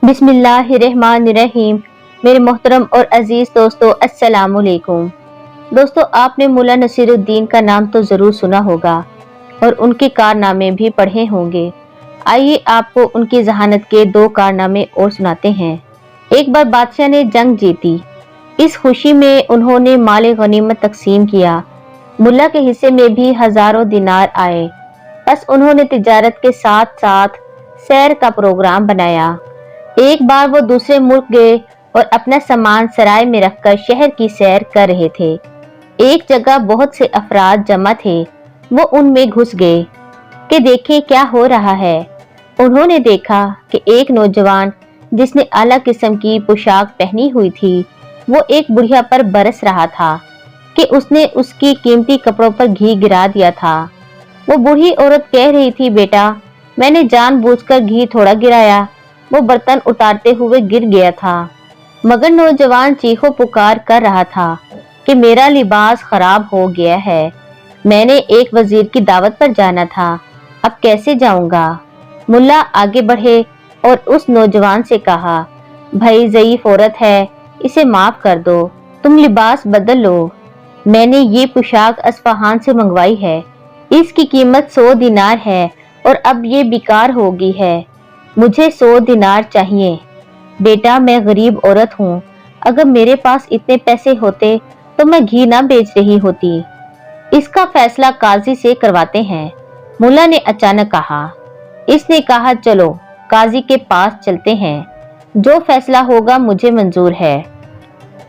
बिस्मिल्लाहिर्रहमानिर्रहीम। मेरे मोहतरम और अजीज दोस्तों, अस्सलाम वालेकुम। दोस्तों, आपने मुल्ला नसीरुद्दीन का नाम तो जरूर सुना होगा और उनके कारनामे भी पढ़े होंगे। आइए आपको उनकी जहानत के दो कारनामे और सुनाते हैं। एक बार बादशाह ने जंग जीती। इस खुशी में उन्होंने माल गनीमत तकसीम किया। मुल्ला के हिस्से में भी हजारों दिनार आए। बस उन्होंने तिजारत के साथ साथ सैर का प्रोग्राम बनाया। एक बार वो दूसरे मुल्क गए और अपना सामान सराय में रखकर शहर की सैर कर रहे थे। एक जगह बहुत से अफराद जमा थे। वो उनमें घुस गए कि देखें क्या हो रहा है। उन्होंने देखा कि एक नौजवान जिसने आला किस्म की पोशाक पहनी हुई थी, वो एक बुढ़िया पर बरस रहा था कि उसने उसकी कीमती कपड़ों पर घी गिरा दिया था। वो बूढ़ी औरत कह रही थी, बेटा, मैंने जानबूझकर घी थोड़ा गिराया, वो बर्तन उतारते हुए गिर गया था। मगर नौजवान चीखो पुकार कर रहा था कि मेरा लिबास खराब हो गया है, मैंने एक वजीर की दावत पर जाना था, अब कैसे जाऊंगा। मुल्ला आगे बढ़े और उस नौजवान से कहा, भाई ज़ईफ औरत है, इसे माफ कर दो, तुम लिबास बदल लो। मैंने ये पोशाक अस्फहान से मंगवाई है, इसकी कीमत 100 दिनार है और अब ये बेकार हो गई है, मुझे 100 दिनार चाहिए। बेटा, मैं गरीब औरत हूँ, अगर मेरे पास इतने पैसे होते तो मैं घी ना बेच रही होती। इसका फैसला काजी से करवाते हैं। मुल्ला ने अचानक कहा। इसने कहा, चलो काजी के पास चलते हैं, जो फैसला होगा मुझे मंजूर है।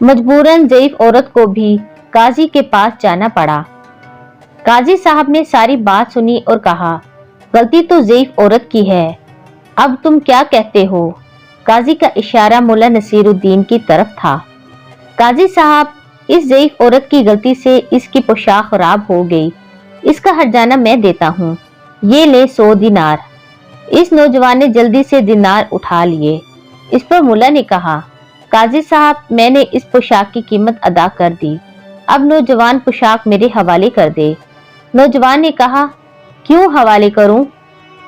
मजबूरन ज़ईफ औरत को भी काजी के पास जाना पड़ा। काजी साहब ने सारी बात सुनी और कहा, गलती तो ज़ईफ औरत की है, अब तुम क्या कहते हो। काजी का इशारा मुल्ला नसीरुद्दीन की तरफ था। काजी साहब, इस ज़ईफ औरत की गलती से इसकी पोशाक खराब हो गई, इसका हर्जाना मैं देता हूँ, ये ले 100 दिनार। इस नौजवान ने जल्दी से दिनार उठा लिए। इस पर मुल्ला ने कहा, काजी साहब, मैंने इस पोशाक की कीमत अदा कर दी, अब नौजवान पोशाक मेरे हवाले कर दे। नौजवान ने कहा, क्यों हवाले करूं।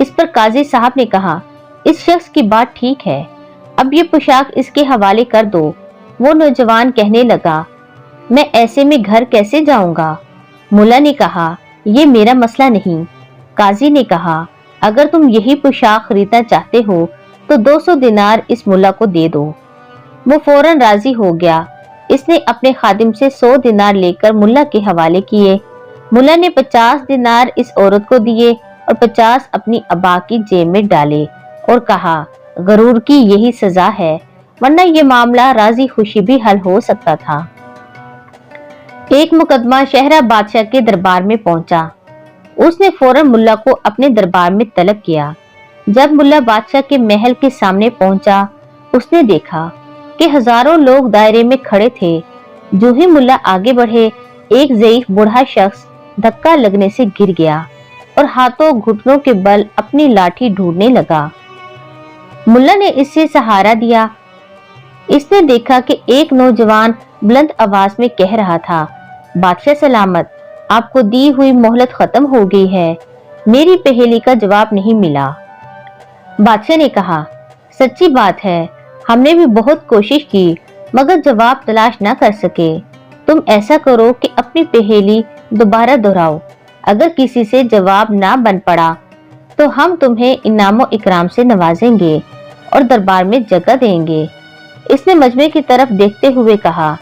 इस पर काजी साहब ने कहा, इस शख्स की बात ठीक है, अब ये पोशाक इसके हवाले कर दो। वो नौजवान कहने लगा, मैं ऐसे में घर कैसे जाऊंगा। मुल्ला ने कहा, ये मेरा मसला नहीं। काजी ने कहा, अगर तुम यही पोशाक खरीदना चाहते हो तो 200 दिनार इस मुल्ला को दे दो। वो फौरन राजी हो गया। इसने अपने खादिम से 100 दिनार लेकर मुल्ला के हवाले किए। मुल्ला ने 50 दिनार इस औरत को दिए और 50 अपनी अबा की जेब में डाले और कहा, गरूर की यही सजा है, वरना ये मामला राजी खुशी भी हल हो सकता था। एक मुकदमा शहरा बादशाह के दरबार में पहुंचा। उसने फौरन मुल्ला को अपने दरबार में तलब किया। जब मुल्ला बादशाह के महल के सामने पहुंचा, उसने देखा कि हजारों लोग दायरे में खड़े थे। जो ही मुल्ला आगे बढ़े, एक ज़ईफ बूढ़ा शख्स धक्का लगने से गिर गया और हाथों घुटनों के बल अपनी लाठी ढूंढने लगा। मुल्ला ने इससे सहारा दिया। इसने देखा कि एक नौजवान बुलंद आवाज में कह रहा था, बादशाह सलामत, आपको दी हुई मोहलत खत्म हो गई है, मेरी पहेली का जवाब नहीं मिला। बादशाह ने कहा, सच्ची बात है, हमने भी बहुत कोशिश की मगर जवाब तलाश न कर सके। तुम ऐसा करो कि अपनी पहेली दोबारा दोहराओ, अगर किसी से जवाब ना बन पड़ा तो हम तुम्हें इनामो इकराम से नवाजेंगे और दरबार में जगह देंगे। इसने मजमे की तरफ देखते हुए कहा,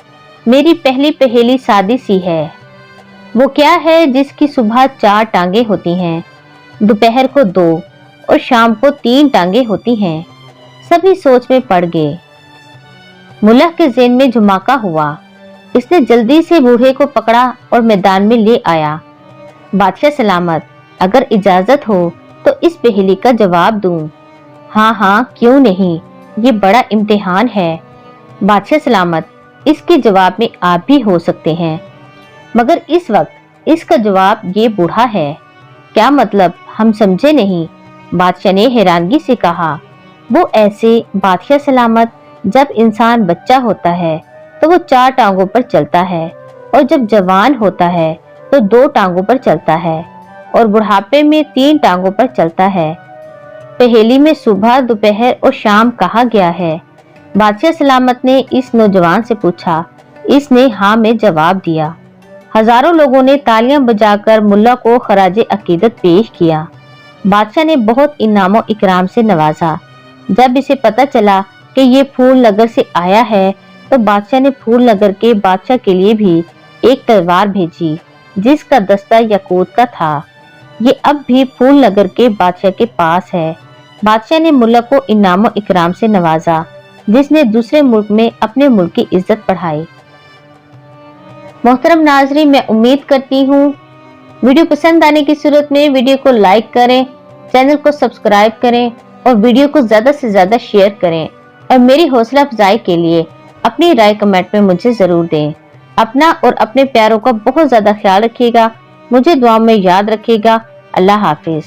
मेरी पहली पहेली सादी सी है। वो क्या है जिसकी सुबह 4 टांगे होती हैं, दोपहर को 2 और शाम को 3 टांगे होती हैं। सभी सोच में पड़ गए। मुल्ला के ज़हन में झुमाका हुआ। इसने जल्दी से बूढ़े को पकड़ा और मैदान में ले आया। बादशाह सलामत, अगर इजाजत हो तो इस पहेली का जवाब दूं। हाँ हाँ, क्यों नहीं, ये बड़ा इम्तिहान है। बादशाह सलामत, इसके जवाब में आप भी हो सकते हैं, मगर इस वक्त इसका जवाब ये बूढ़ा है। क्या मतलब, हम समझे नहीं। बादशाह ने हैरानगी से कहा, वो ऐसे बादशाह सलामत, जब इंसान बच्चा होता है तो वो 4 टांगों पर चलता है और जब जवान होता है तो 2 टांगों पर चलता है और बुढ़ापे में 3 टांगों पर चलता है। पहेली में सुबह, दोपहर और शाम कहा गया है? बादशाह सलामत ने इस नौजवान से पूछा। इसने हाँ में जवाब दिया। हजारों लोगों ने तालियां बजाकर मुल्ला को खराजे अकीदत पेश किया। बादशाह ने बहुत इनामों इकराम से नवाजा। जब इसे पता चला कि ये फूल नगर से आया है तो बादशाह ने फूल नगर के बादशाह के लिए भी एक तलवार भेजी जिसका दस्ता याकूत का था। ये अब भी फूल नगर के बादशाह के पास है। बादशाह ने मुल्ला को इनामों इकराम से नवाजा जिसने दूसरे मुल्क में अपने मुल्क की इज्जत बढ़ाई। मोहतरम नाज़रीन, मैं उम्मीद करती हूँ वीडियो पसंद आने की सूरत में वीडियो को लाइक करें, चैनल को सब्सक्राइब करें और वीडियो को ज्यादा से ज्यादा शेयर करें और मेरी हौसला अफजाई के लिए अपनी राय कमेंट में मुझे जरूर दें। अपना और अपने प्यारों का बहुत ज्यादा ख्याल रखिएगा। मुझे दुआ में याद रखिएगा। अल्लाह हाफिज।